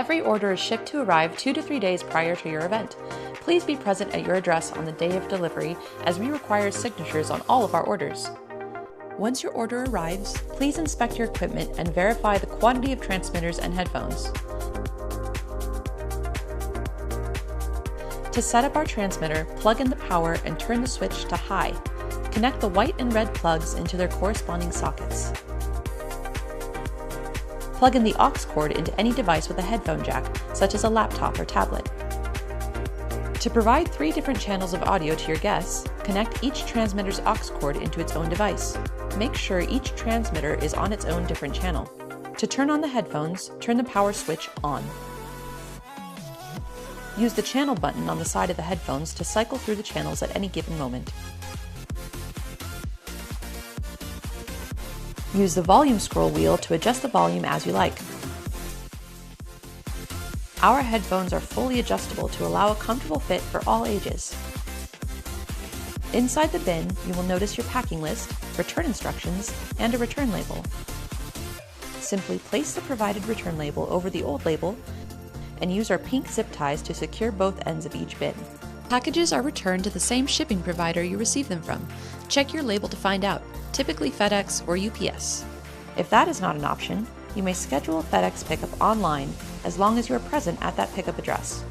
Every order is shipped to arrive 2 to 3 days prior to your event. Please be present at your address on the day of delivery, as we require signatures on all of our orders. Once your order arrives, please inspect your equipment and verify the quantity of transmitters and headphones. To set up our transmitter, plug in the power and turn the switch to high. Connect the white and red plugs into their corresponding sockets. Plug in the aux cord into any device with a headphone jack, such as a laptop or tablet. To provide 3 different channels of audio to your guests, connect each transmitter's aux cord into its own device. Make sure each transmitter is on its own different channel. To turn on the headphones, turn the power switch on. Use the channel button on the side of the headphones to cycle through the channels at any given moment. Use the volume scroll wheel to adjust the volume as you like. Our headphones are fully adjustable to allow a comfortable fit for all ages. Inside the bin, you will notice your packing list, return instructions, and a return label. Simply place the provided return label over the old label and use our pink zip ties to secure both ends of each bin. Packages are returned to the same shipping provider you received them from. Check your label to find out, typically FedEx or UPS. If that is not an option, you may schedule a FedEx pickup online as long as you are present at that pickup address.